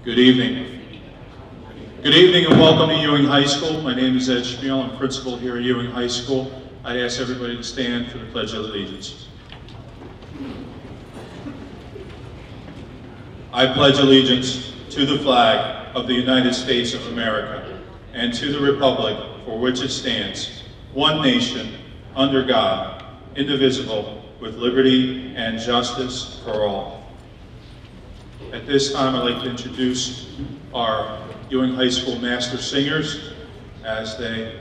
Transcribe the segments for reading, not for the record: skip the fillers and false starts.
Good evening. Good evening and welcome to Ewing High School. My name is Ed Schmiel. I'm principal here at Ewing High School. I'd ask everybody to stand for the Pledge of Allegiance. I pledge allegiance to the flag of the United States of America and to the republic for which it stands, one nation, under God, indivisible, with liberty and justice for all. At this time, I'd like to introduce our Ewing High School Master Singers as they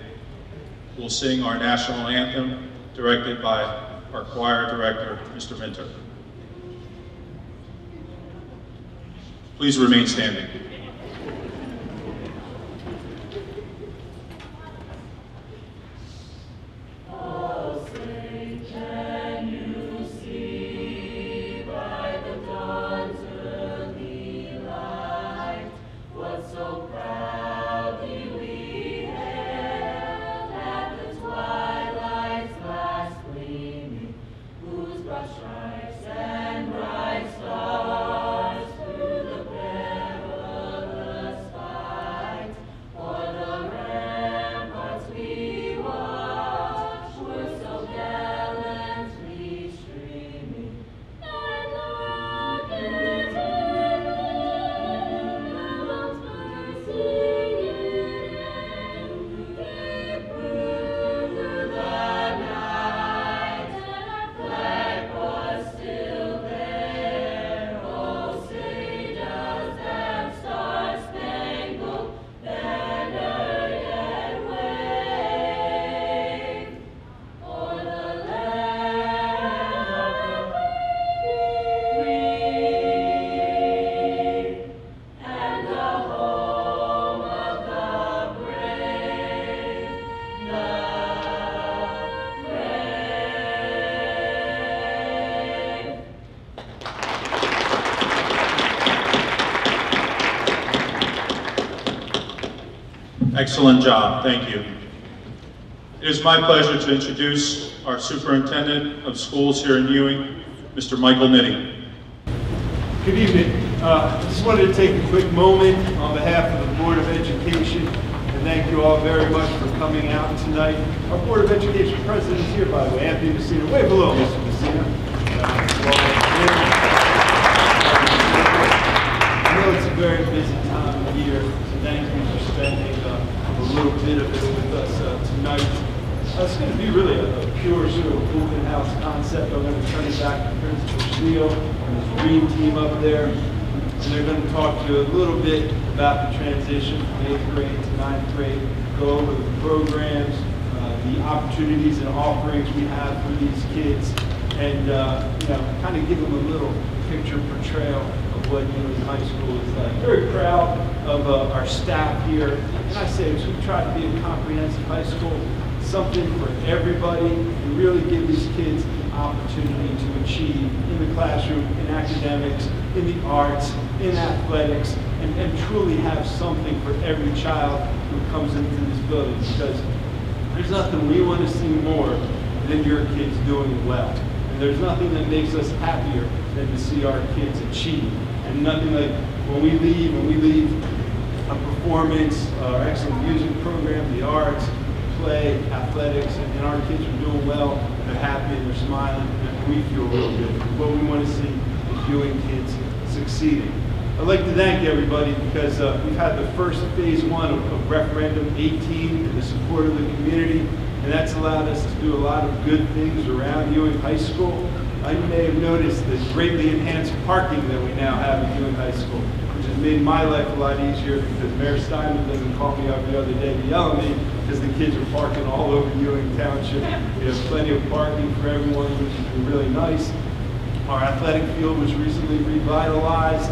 will sing our national anthem, directed by our choir director, Mr. Minter. Please remain standing. Excellent job, thank you. It is my pleasure to introduce our Superintendent of Schools here in Ewing, Mr. Michael Nitty. Good evening. I just wanted to take a quick moment on behalf of the Board of Education and thank you all very much for coming out tonight. Our Board of Education President is here, by the way, Anthony Messina. Wave hello, Mr. Messina. I know it's a very busy time of year, so thank you for spending a little bit of it with us tonight. It's going to be really a pure sort of open house concept. I'm going to turn it back to Principal Steele and his dream team up there. And they're going to talk to you a little bit about the transition from 8th grade to 9th grade, go over the programs, the opportunities and offerings we have for these kids, and kind of give them a little picture portrayal of what Ewing High School is like. Very proud of our staff here, and I say we try to be a comprehensive high school, something for everybody, and really give these kids the opportunity to achieve in the classroom, in academics, in the arts, in athletics, and truly have something for every child who comes into this building, because there's nothing we want to see more than your kids doing well. And there's nothing that makes us happier than to see our kids achieve. And nothing like when we leave a performance, our excellent music program, the arts, play, athletics, and our kids are doing well, they're happy, and they're smiling, and we feel real good. What we want to see is Ewing kids succeeding. I'd like to thank everybody because we've had the first phase 1 of Referendum 18 in the support of the community, and that's allowed us to do a lot of good things around Ewing High School. You may have noticed the greatly enhanced parking that we now have at Ewing High School, which has made my life a lot easier because Mayor Steinman doesn't call me up the other day to yell at me because the kids are parking all over Ewing Township. We have plenty of parking for everyone, which has been really nice. Our athletic field was recently revitalized.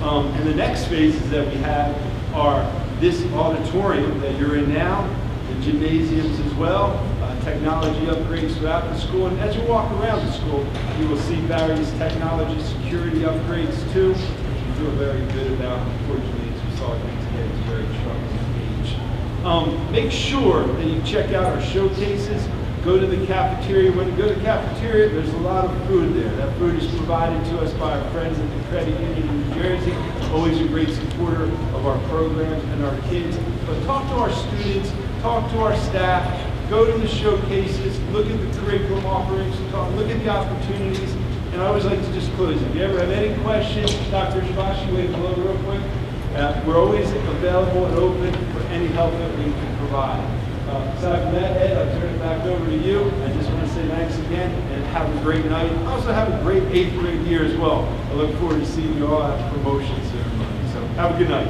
And the next phases that we have are this auditorium that you're in now, the gymnasiums as well, technology upgrades throughout the school. And as you walk around the school, you will see various technology security upgrades too, which we feel very good about. Unfortunately, as we saw today, it's very troublesome age. Make sure that you check out our showcases. Go to the cafeteria. When you go to the cafeteria, there's a lot of food there. That food is provided to us by our friends at the Credit Union in New Jersey, always a great supporter of our programs and our kids. But talk to our students, talk to our staff, go to the showcases, look at the curriculum offerings, look at the opportunities. And I always like to just close. If you ever have any questions, Dr. Shabashi, wave hello real quick. We're always available and open for any help that we can provide. Aside from that, Ed, I'll turn it back over to you. I just want to say thanks again and have a great night. Also have a great 8th grade year as well. I look forward to seeing you all at the promotion ceremony. So have a good night.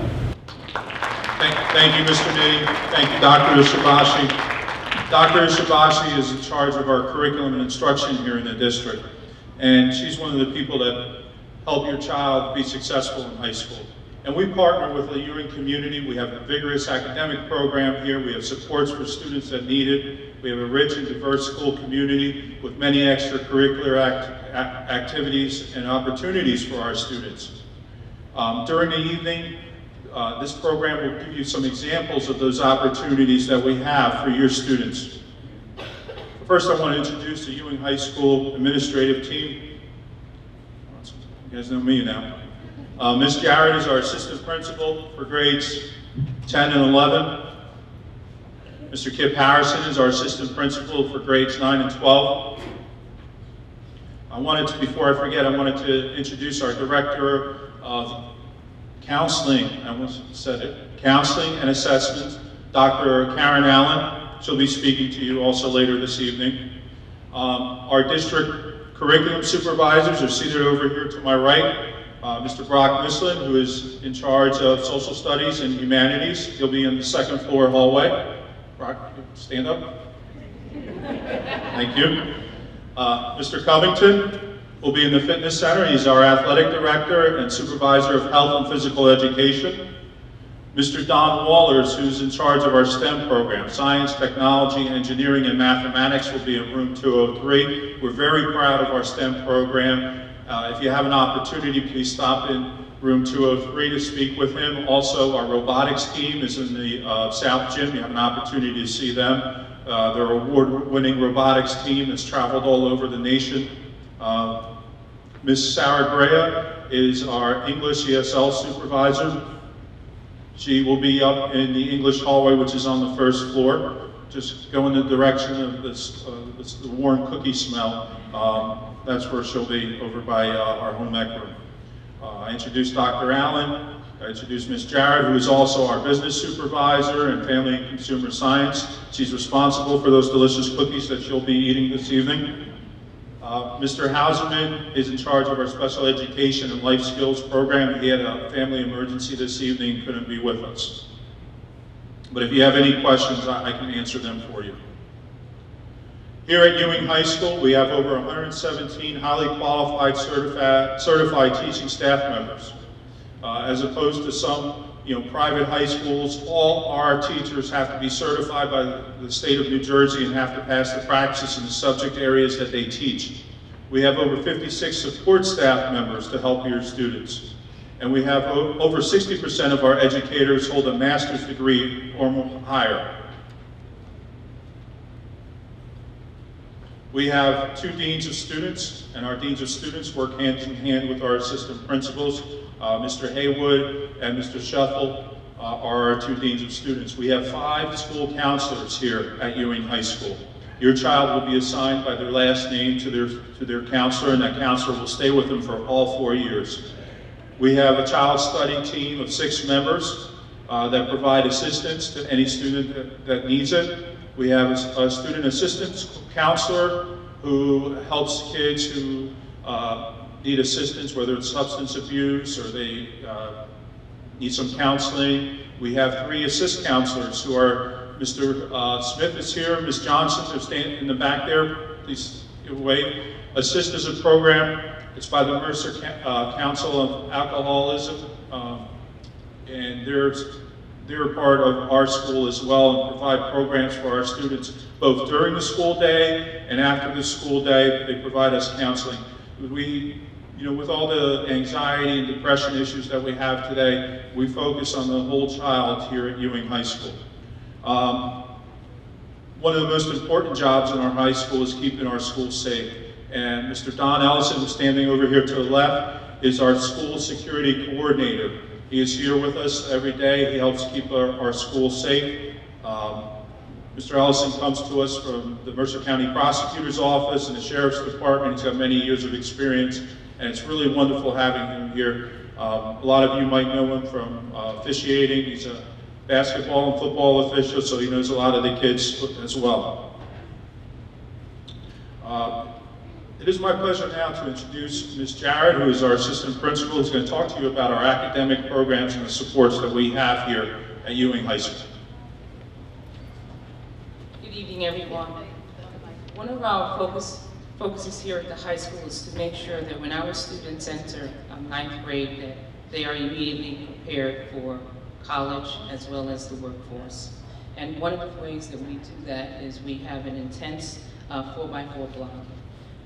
Thank you, Mr. Meany. Thank you, Dr. Shabashi. Dr. Shabashi is in charge of our curriculum and instruction here in the district. And she's one of the people that help your child be successful in high school. And we partner with the Ewing community. We have a vigorous academic program here. We have supports for students that need it. We have a rich and diverse school community with many extracurricular activities and opportunities for our students. During the evening, this program will give you some examples of those opportunities that we have for your students. First, I want to introduce the Ewing High School administrative team. You guys know me now. Ms. Jarrett is our assistant principal for grades 10 and 11. Mr. Kip Harrison is our assistant principal for grades 9 and 12. Before I forget, I wanted to introduce our director of counseling, counseling and assessment, Dr. Karen Allen. She'll be speaking to you also later this evening. Our district curriculum supervisors are seated over here to my right. Mr. Brock Mislin, who is in charge of social studies and humanities. He'll be in the second floor hallway. Brock, stand up. Thank you. Mr. Covington will be in the fitness center. He's our athletic director and supervisor of health and physical education. Mr. Don Wallers, who's in charge of our STEM program, science, technology, engineering, and mathematics, will be in room 203. We're very proud of our STEM program. If you have an opportunity, please stop in room 203 to speak with him. Also, our robotics team is in the South Gym. You have an opportunity to see them. They're an award-winning robotics team that's traveled all over the nation. Ms. Sarah Grea is our English ESL supervisor. She will be up in the English hallway, which is on the first floor. Just go in the direction of the warm cookie smell. That's where she'll be, over by our home ec room. I introduced Dr. Allen. I introduced Ms. Jarrett, who is also our business supervisor in family and consumer science. She's responsible for those delicious cookies that she'll be eating this evening. Mr. Hauserman is in charge of our special education and life skills program. He had a family emergency this evening, couldn't be with us. But if you have any questions, I can answer them for you. Here at Ewing High School, we have over 117 highly qualified certified teaching staff members. As opposed to some private high schools, all our teachers have to be certified by the state of New Jersey and have to pass the practice in the subject areas that they teach. We have over 56 support staff members to help your students. And we have over 60% of our educators hold a master's degree or higher. We have 2 deans of students, and our deans of students work hand in hand with our assistant principals. Mr. Haywood and Mr. Shuffle are our 2 deans of students. We have 5 school counselors here at Ewing High School. Your child will be assigned by their last name to their counselor, and that counselor will stay with them for all 4 years. We have a child study team of 6 members that provide assistance to any student that needs it. We have a student assistance counselor who helps kids who need assistance, whether it's substance abuse or they need some counseling. We have 3 assist counselors who are, Mr. Smith is here, Ms. Johnson, they're standing in the back there, please give away. Assist is a program, it's by the Mercer Council of Alcoholism, and they're part of our school as well and provide programs for our students both during the school day and after the school day. They provide us counseling. With all the anxiety and depression issues that we have today, we focus on the whole child here at Ewing High School. one of the most important jobs in our high school is keeping our school safe. And Mr. Don Ellison, who's standing over here to the left, is our school security coordinator. He is here with us every day. He helps keep our school safe. Mr. Ellison comes to us from the Mercer County Prosecutor's Office and the Sheriff's Department. He's got many years of experience, and it's really wonderful having him here. A lot of you might know him from officiating. He's a basketball and football official, so he knows a lot of the kids as well. It is my pleasure now to introduce Ms. Jarrett, who is our assistant principal, who's going to talk to you about our academic programs and the supports that we have here at Ewing High School. Good evening, everyone. One of our focuses here at the high school is to make sure that when our students enter ninth grade, that they are immediately prepared for college as well as the workforce. And one of the ways that we do that is we have an intense 4x4 block,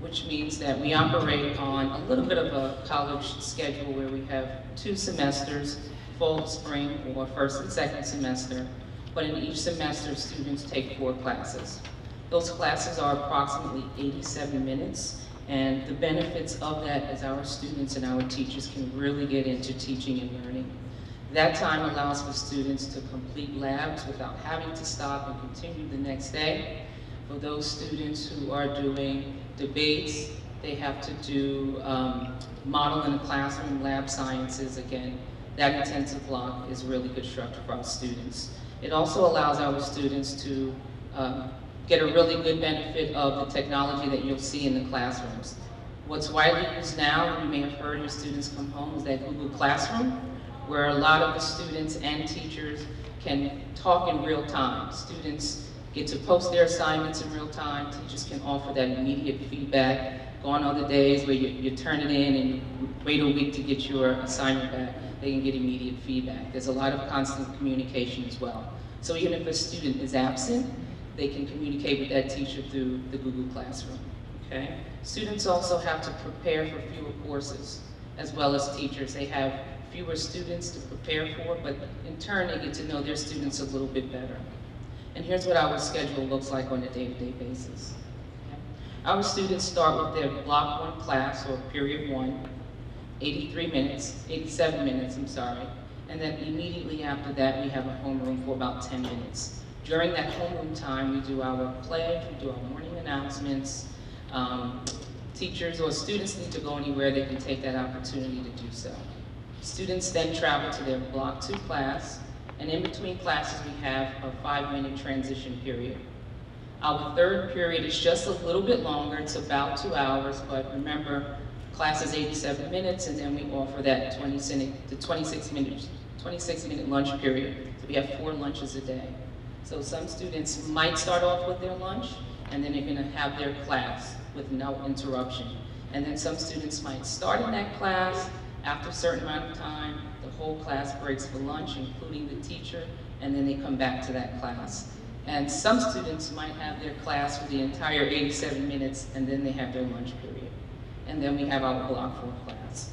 which means that we operate on a little bit of a college schedule where we have 2 semesters, fall, spring, or first and second semester. But in each semester, students take 4 classes. Those classes are approximately 87 minutes, and the benefits of that is our students and our teachers can really get into teaching and learning. That time allows for students to complete labs without having to stop and continue the next day. For those students who are doing debates, they have to do model in the classroom, lab sciences. Again, that intensive block is really good structure for our students. It also allows our students to get a really good benefit of the technology that you'll see in the classrooms. What's widely used now, you may have heard your students come home, is that Google Classroom, where a lot of the students and teachers can talk in real time. Students get to post their assignments in real time. Teachers can offer that immediate feedback. Gone are the days where you turn it in and you wait a week to get your assignment back. They can get immediate feedback. There's a lot of constant communication as well. So even if a student is absent, they can communicate with that teacher through the Google Classroom, okay? Students also have to prepare for fewer courses, as well as teachers. They have fewer students to prepare for, but in turn, they get to know their students a little bit better. And here's what our schedule looks like on a day-to-day basis. Okay? Our students start with their block 1 class, or period 1, 87 minutes, I'm sorry. And then immediately after that, we have a homeroom for about 10 minutes. During that homeroom time, we do our pledge, we do our morning announcements. Teachers or students need to go anywhere, they can take that opportunity to do so. Students then travel to their block 2 class, and in between classes, we have a 5-minute transition period. Our third period is just a little bit longer, it's about 2 hours, but remember, class is 87 minutes, and then we offer that 26-minute lunch period. So we have 4 lunches a day. So some students might start off with their lunch, and then they're gonna have their class with no interruption. And then some students might start in that class, after a certain amount of time, the whole class breaks for lunch, including the teacher, and then they come back to that class. And some students might have their class for the entire 87 minutes, and then they have their lunch period. And then we have our block 4 class.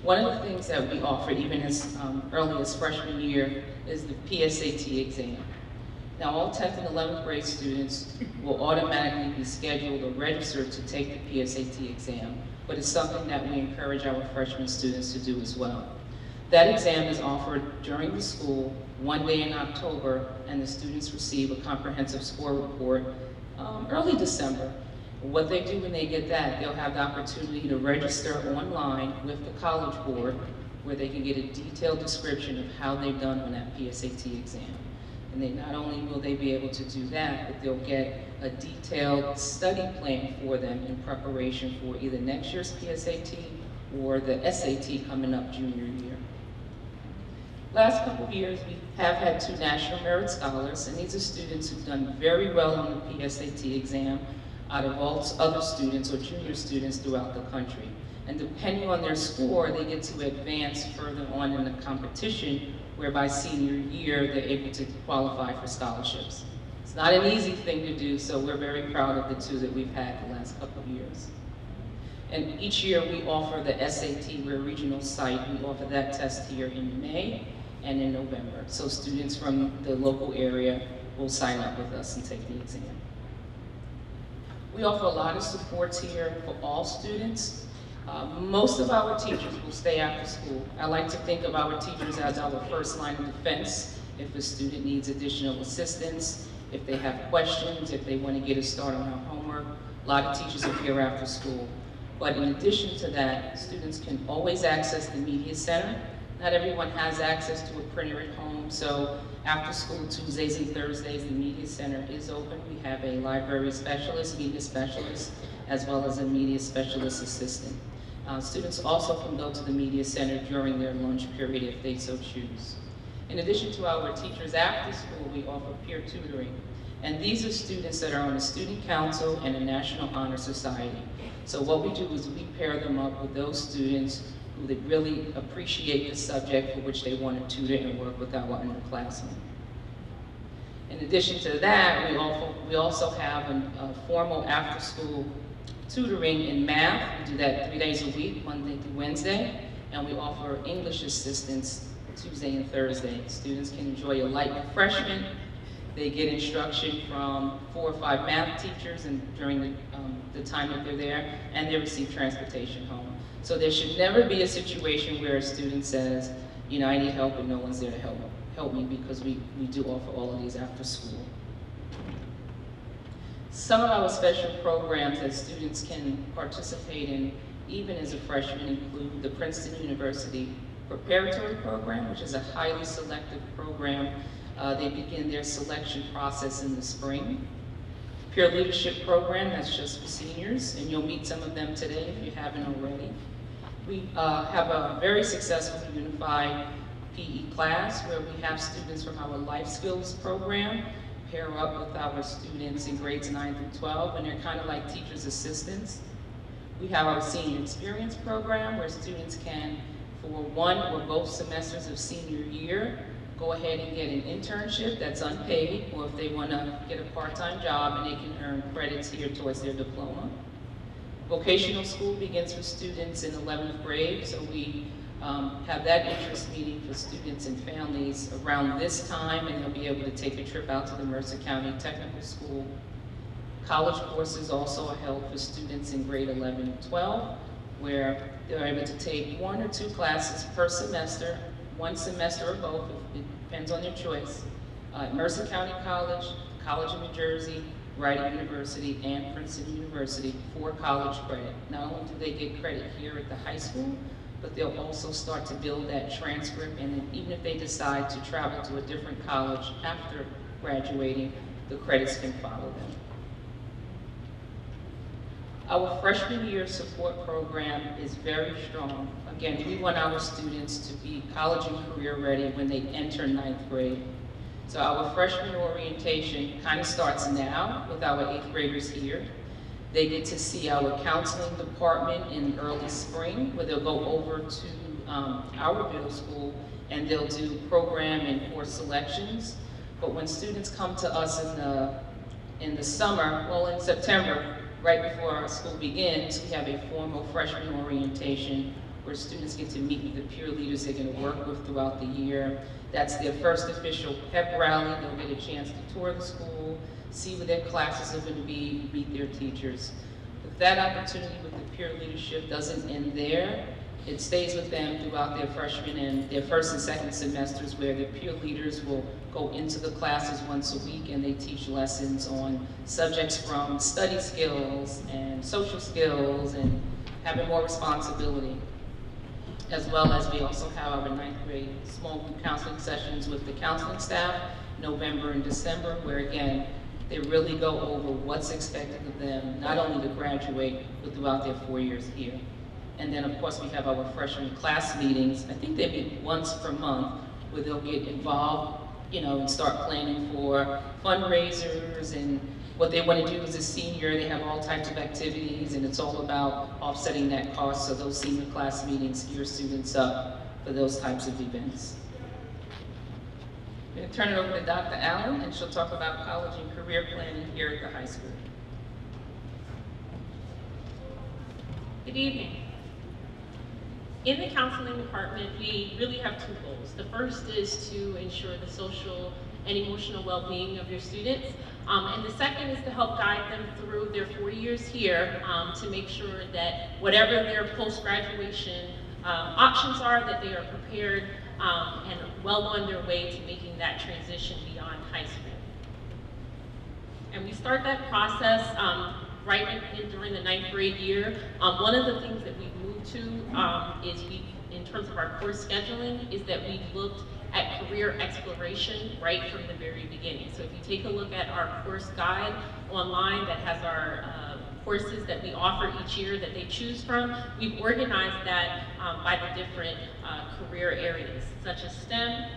One of the things that we offer, even as early as freshman year, is the PSAT exam. Now, all 10th and 11th grade students will automatically be scheduled or registered to take the PSAT exam, but it's something that we encourage our freshman students to do as well. That exam is offered during the school, 1 day in October, and the students receive a comprehensive score report early December. What they do when they get that, they'll have the opportunity to register online with the College Board, where they can get a detailed description of how they've done on that PSAT exam. And they not only will they be able to do that, but they'll get a detailed study plan for them in preparation for either next year's PSAT or the SAT coming up junior year. Last couple of years, we have had 2 National Merit Scholars, and these are students who've done very well on the PSAT exam out of all other students or junior students throughout the country. And depending on their score, they get to advance further on in the competition, where by senior year, they're able to qualify for scholarships. It's not an easy thing to do, so we're very proud of the 2 that we've had the last couple of years. And each year we offer the SAT, we're a regional site, we offer that test here in May and in November. So students from the local area will sign up with us and take the exam. We offer a lot of supports here for all students. Most of our teachers will stay after school. I like to think of our teachers as our first line of defense if a student needs additional assistance, if they have questions, if they want to get a start on our homework. A lot of teachers are here after school. But in addition to that, students can always access the Media Center. Not everyone has access to a printer at home, so after school, Tuesdays and Thursdays, the Media Center is open. We have a library specialist, media specialist, as well as a media specialist assistant. Students also can go to the Media Center during their lunch period if they so choose. In addition to our teachers after school, we offer peer tutoring. And these are students that are on a student council and a National Honor Society. So what we do is we pair them up with those students who they really appreciate the subject for which they want to tutor and work with our underclassmen. In addition to that, we also have a formal after-school tutoring in math. We do that 3 days a week, Monday through Wednesday, and we offer English assistance Tuesday and Thursday. Students can enjoy a light refreshment. They get instruction from 4 or 5 math teachers and during the time that they're there, and they receive transportation home. So there should never be a situation where a student says, you know, I need help and no one's there to help me, because we do offer all of these after school. Some of our special programs that students can participate in, even as a freshman, include the Princeton University Preparatory Program, which is a highly selective program. They begin their selection process in the spring. Peer Leadership Program, that's just for seniors, and you'll meet some of them today if you haven't already. We have a very successful unified PE class where we have students from our Life Skills program pair up with our students in grades 9 through 12, and they're kind of like teachers' assistants. We have our Senior Experience program where students can, for 1 or both semesters of senior year, go ahead and get an internship that's unpaid, or if they want to get a part-time job, and they can earn credits here towards their diploma. Vocational school begins for students in 11th grade, so we have that interest meeting for students and families around this time, and they'll be able to take a trip out to the Mercer County Technical School. College courses also are held for students in grade 11 and 12, where they're able to take 1 or 2 classes per semester, 1 semester or both, it depends on their choice, at Mercer County College, College of New Jersey, Rider University, and Princeton University for college credit. Not only do they get credit here at the high school, but they'll also start to build that transcript, and then even if they decide to travel to a different college after graduating, the credits can follow them. Our freshman year support program is very strong. Again, we want our students to be college and career ready when they enter 9th grade. So our freshman orientation kind of starts now with our 8th graders here. They get to see our counseling department in early spring, where they'll go over to our middle school and they'll do program and course selections. But when students come to us in the summer, well, in September, right before our school begins, we have a formal freshman orientation where students get to meet with the peer leaders they're going to work with throughout the year. That's their first official pep rally. They'll get a chance to tour the school, see where their classes are going to be, meet their teachers. But that opportunity with the peer leadership doesn't end there. It stays with them throughout their freshman and their first and second semesters, where the peer leaders will go into the classes once a week and they teach lessons on subjects from study skills and social skills and having more responsibility. As well as we also have our 9th grade small group counseling sessions with the counseling staff, November and December, where again, they really go over what's expected of them, not only to graduate, but throughout their 4 years here. And then of course we have our freshman class meetings. I think they meet once per month, where they'll get involved, you know, and start planning for fundraisers and what they want to do as a senior. They have all types of activities, and it's all about offsetting that cost. So those senior class meetings gear students up for those types of events. I'm going to turn it over to Dr. Allen, and she'll talk about college and career planning here at the high school. Good evening. In the counseling department, we really have 2 goals. The first is to ensure the social and emotional well-being of your students. And the second is to help guide them through their 4 years here to make sure that whatever their post-graduation options are, that they are prepared and well on their way to making that transition beyond high school. And we start that process during the 9th grade year. One of the things that we've moved to is in terms of our course scheduling, is that we've looked at career exploration right from the very beginning. So if you take a look at our course guide online that has our courses that we offer each year that they choose from, we've organized that by the different career areas, such as STEM,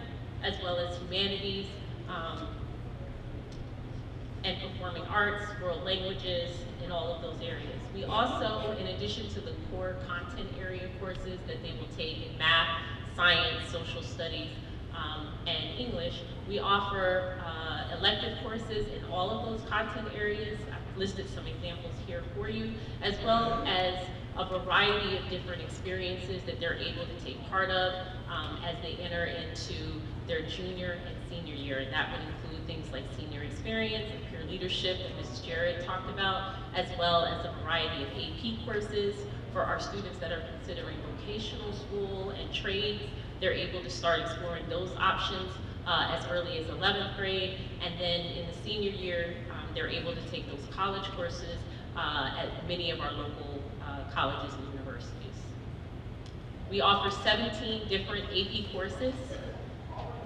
as well as humanities, and performing arts, world languages, in all of those areas. We also, in addition to the core content area courses that they will take in math, science, social studies, and English, we offer elective courses in all of those content areas. I've listed some examples here for you, as well as a variety of different experiences that they're able to take part of as they enter into their junior and senior year. And that would include things like senior experience and peer leadership that Mrs. Jarrett talked about, as well as a variety of AP courses for our students that are considering vocational school and trades. They're able to start exploring those options as early as 11th grade. And then in the senior year, they're able to take those college courses at many of our local colleges and universities. We offer 17 different AP courses.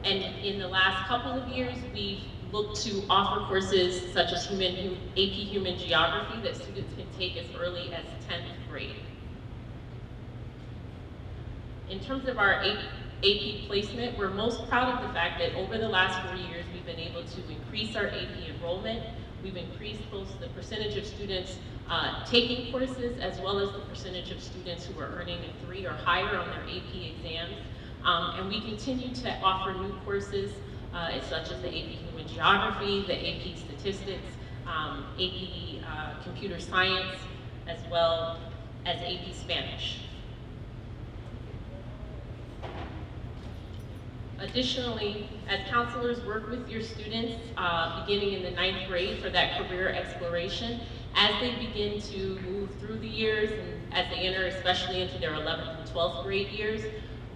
And in the last couple of years, we've looked to offer courses such as AP Human Geography that students can take as early as 10th grade. In terms of our AP placement, we're most proud of the fact that over the last 4 years, we've been able to increase our AP enrollment. We've increased both the percentage of students taking courses, as well as the percentage of students who are earning a 3 or higher on their AP exams. And we continue to offer new courses, such as the AP Human Geography, the AP Statistics, AP Computer Science, as well as AP Spanish. Additionally, as counselors work with your students beginning in the 9th grade for that career exploration, as they begin to move through the years and as they enter especially into their 11th and 12th grade years,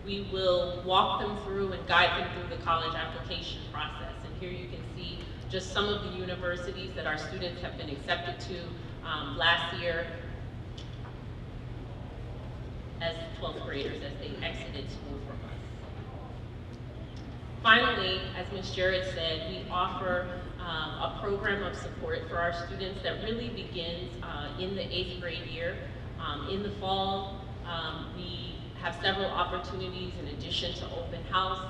we will walk them through and guide them through the college application process. And here you can see just some of the universities that our students have been accepted to last year as 12th graders as they exited school from us. Finally, as Ms. Jarrett said, we offer a program of support for our students that really begins in the 8th grade year. In the fall, we have several opportunities in addition to open house.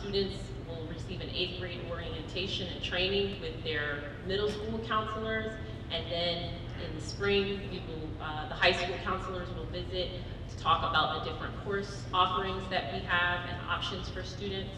Students will receive an 8th grade orientation and training with their middle school counselors, and then in the spring, the high school counselors will visit to talk about the different course offerings that we have and options for students.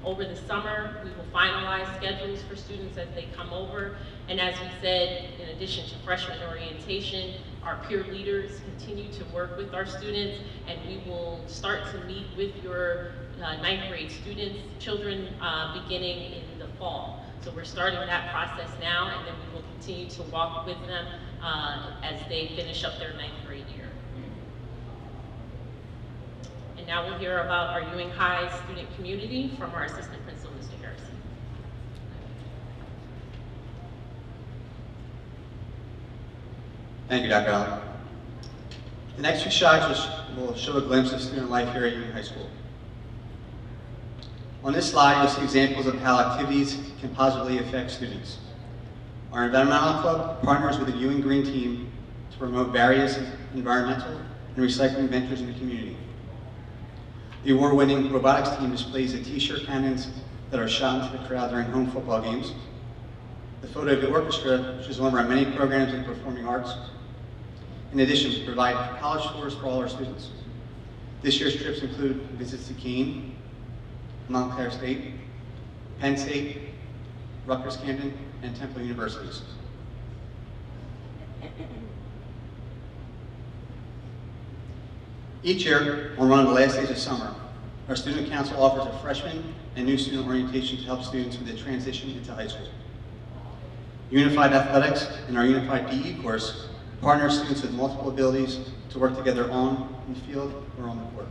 Over the summer, we will finalize schedules for students as they come over. And as we said, in addition to freshman orientation, our peer leaders continue to work with our students, and we will start to meet with your 9th grade students, children, beginning in the fall. So we're starting that process now, and then we will continue to walk with them as they finish up their 9th grade year. And now we'll hear about our Ewing High student community from our assistant principal, Mr. Harrison. Thank you, Dr. Allen. The next few slides will show a glimpse of student life here at Ewing High School. On this slide, you'll see examples of how activities can positively affect students. Our environmental club partners with the Ewing Green team to promote various environmental and recycling ventures in the community. The award-winning robotics team displays the t-shirt cannons that are shot into the crowd during home football games. The photo of the orchestra, which is one of our many programs in performing arts. In addition, we provide college tours for all our students. This year's trips include visits to Keene, Montclair State, Penn State, Rutgers Camden, and Temple Universities. Each year, on one of the last days of summer, Our student council offers a freshman and new student orientation to help students with the transition into high school. Unified Athletics and our Unified PE course partner students with multiple abilities to work together on the field or on the court.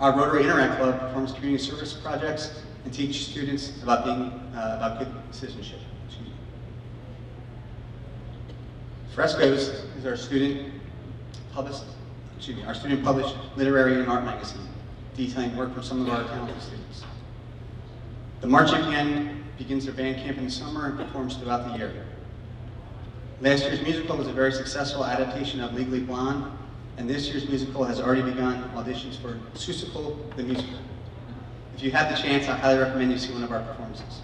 Our Rotary Interact Club performs community service projects and teaches students about good citizenship. Frescoes is our student published literary and art magazine, detailing work from some of our talented students. The Marching Band begins their band camp in the summer and performs throughout the year. Last year's musical was a very successful adaptation of Legally Blonde, and this year's musical has already begun auditions for Seussical the Musical. If you have the chance, I highly recommend you see one of our performances.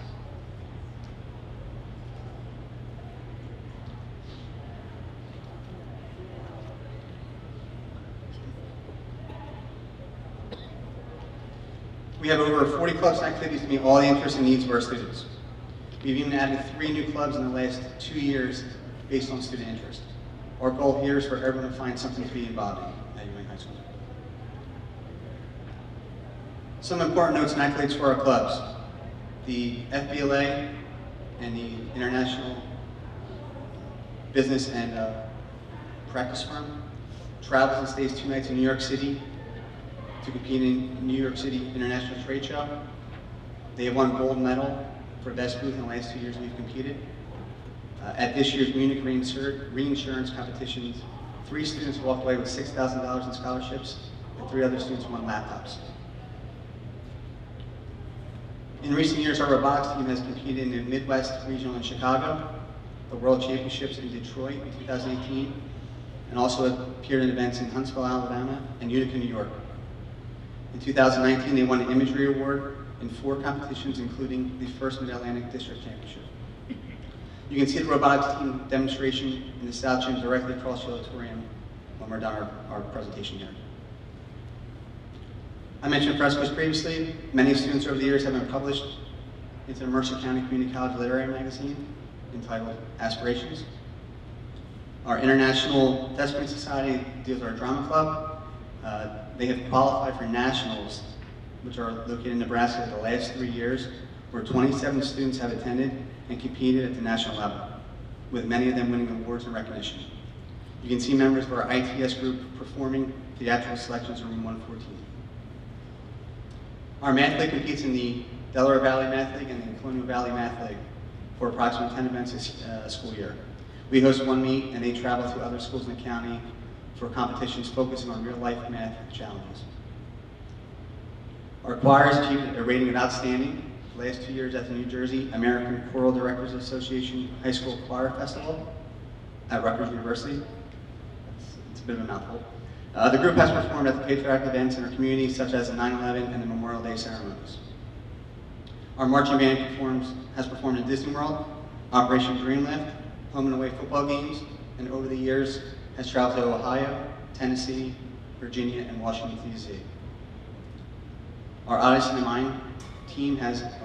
We have over 40 clubs and activities to meet all the interests and needs of our students. We've even added 3 new clubs in the last 2 years based on student interest. Our goal here is for everyone to find something to be involved in at Ewing High School. Some important notes and accolades for our clubs. The FBLA and the International Business and Practice Firm travels and stays 2 nights in New York City to compete in New York City International Trade Show. They have won gold medal for best booth in the last 2 years we've competed. At this year's Munich reinsurance competitions, 3 students walked away with $6,000 in scholarships, and 3 other students won laptops. In recent years, our robotics team has competed in the Midwest Regional in Chicago, the World Championships in Detroit in 2018, and also appeared in events in Huntsville, Alabama, and Utica, New York. In 2019, they won an Imagery Award in 4 competitions, including the first Mid-Atlantic District Championship. You can see the robotics team demonstration in the South Gym directly across the auditorium when we're done our presentation here. I mentioned Frescoes previously. Many students over the years have been published into the Mercer County Community College Literary Magazine entitled Aspirations. Our International Thespian Society deals with our drama club. They have qualified for nationals, which are located in Nebraska the last 3 years, where 27 students have attended and competed at the national level, with many of them winning awards and recognition. You can see members of our ITS group performing theatrical selections in room 114. Our Math League competes in the Delaware Valley Math League and the Colonial Valley Math League for approximately 10 events this school year. We host 1 meet, and they travel to other schools in the county for competitions focusing on real-life math challenges. Our choir has achieved a rating of outstanding the last 2 years at the New Jersey American Choral Directors Association High School Choir Festival at Rutgers University. It's a bit of a mouthful. The group has performed at the patriotic events in our community, such as the 9/11 and the Memorial Day ceremonies. Our marching band has performed in Disney World, Operation Dreamlift, home and away football games, and over the years has traveled to Ohio, Tennessee, Virginia, and Washington, D.C. Our Odyssey in Mind team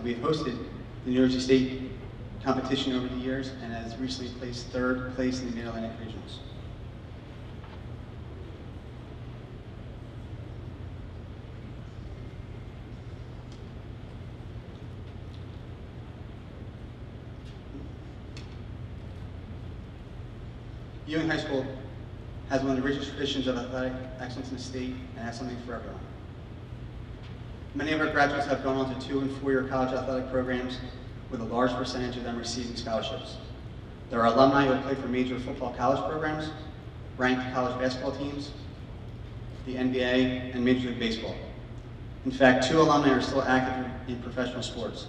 we've hosted the New Jersey State competition over the years and has recently placed 3rd place in the Mid-Atlantic Regionals. Ewing High School has one of the richest traditions of athletic excellence in the state and has something for everyone. Many of our graduates have gone on to 2- and 4-year college athletic programs, with a large percentage of them receiving scholarships. There are alumni who have played for major football college programs, ranked college basketball teams, the NBA, and Major League Baseball. In fact, 2 alumni are still active in professional sports.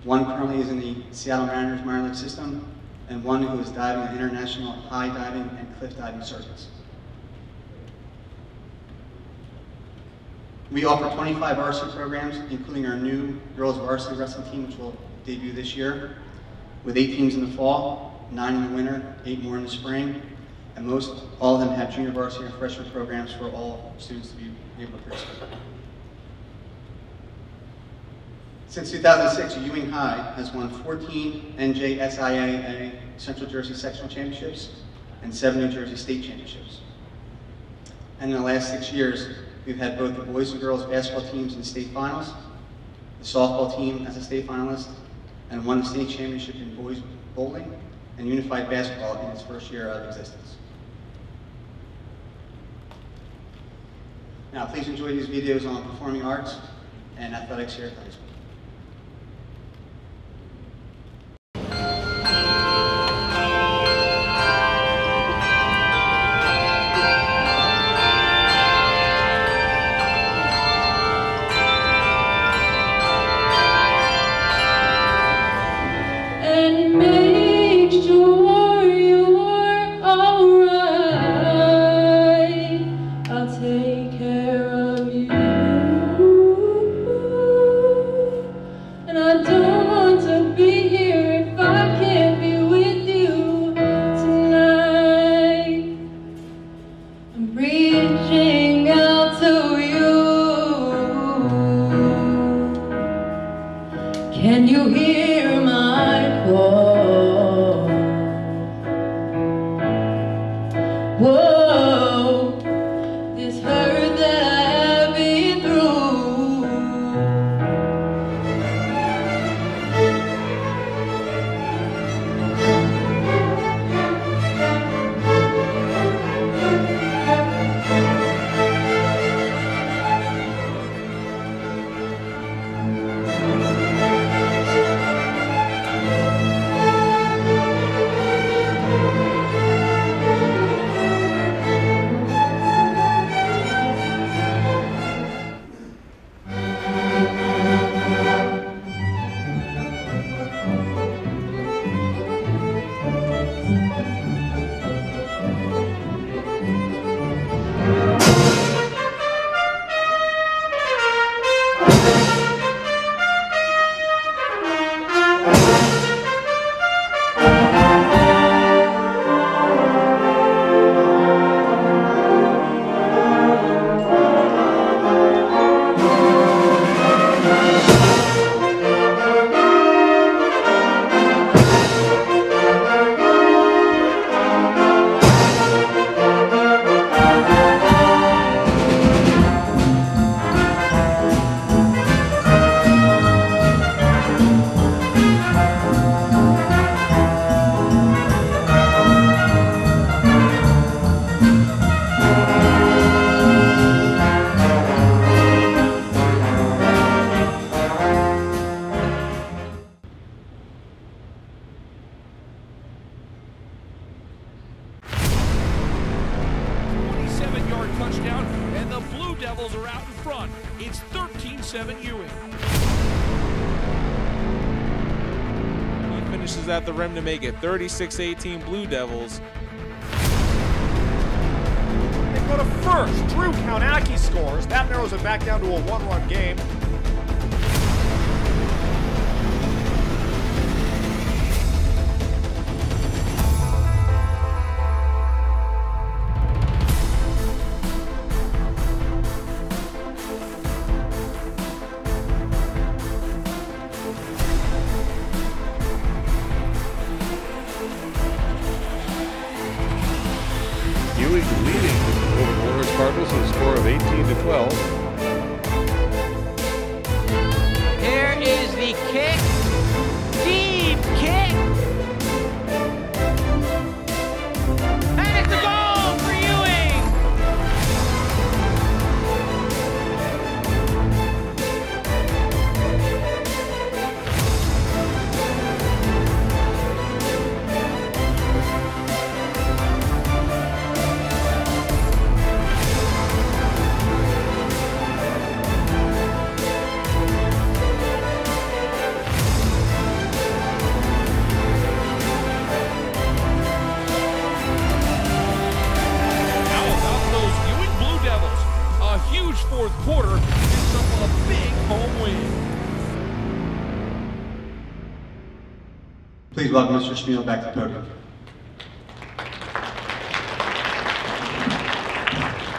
One currently is in the Seattle Mariners minor league system, and one who is diving in international high diving and cliff diving circuits. We offer 25 varsity programs, including our new girls varsity wrestling team, which will debut this year, with 8 teams in the fall, 9 in the winter, 8 more in the spring, and all of them have junior varsity and freshman programs for all students to be able to participate. Since 2006, Ewing High has won 14 NJSIAA Central Jersey Sectional Championships and 7 New Jersey State Championships. And in the last 6 years, We've had both the boys and girls basketball teams in state finals, the softball team as a state finalist, and won the state championship in boys bowling and unified basketball in its first year of existence. Now, please enjoy these videos on performing arts and athletics here at the high school. Can you hear my call? Whoa, this hurt that I have been through. Touchdown, and the Blue Devils are out in front. It's 13-7 Ewing. He finishes at the rim to make it 36-18 Blue Devils. They go to first. Drew Kaunacki scores. That narrows it back down to a one-run game. Ewing leading over the Lawrence Cardinals with a score of 18-12. Here is the kick. Deep kick. And it's a goal for Ewing. Fourth quarter gives them a big home win. Please welcome Mr. Schmiel back to the podium.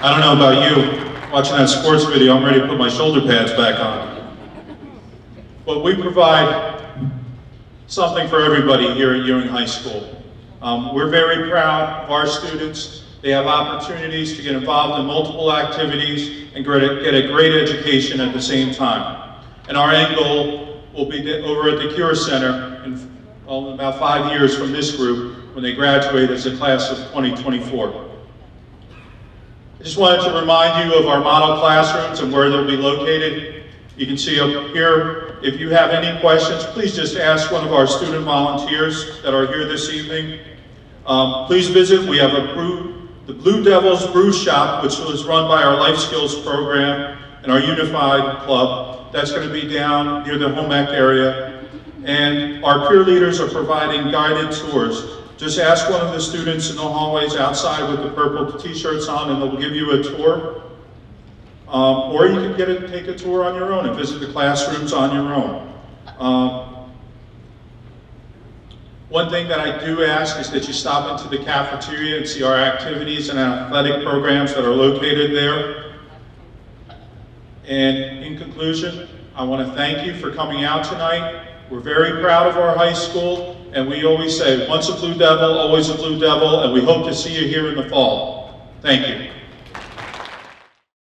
I don't know about you, watching that sports video, I'm ready to put my shoulder pads back on. But we provide something for everybody here at Ewing High School. We're very proud of our students. They have opportunities to get involved in multiple activities and get a great education at the same time. And our end goal will be over at the Cure Center in about 5 years from this group when they graduate as a class of 2024. I just wanted to remind you of our model classrooms and where they'll be located. You can see up here, if you have any questions, please just ask one of our student volunteers that are here this evening. Please visit, we have the Blue Devils Brew Shop, which was run by our Life Skills program and our Unified Club. That's going to be down near the home ec area. And our peer leaders are providing guided tours. Just ask one of the students in the hallways outside with the purple t-shirts on and they'll give you a tour. Or you can take a tour on your own and visit the classrooms on your own. One thing that I do ask is that you stop into the cafeteria and see our activities and athletic programs that are located there. And in conclusion, I want to thank you for coming out tonight. We're very proud of our high school, and we always say, once a Blue Devil, always a Blue Devil, and we hope to see you here in the fall. Thank you.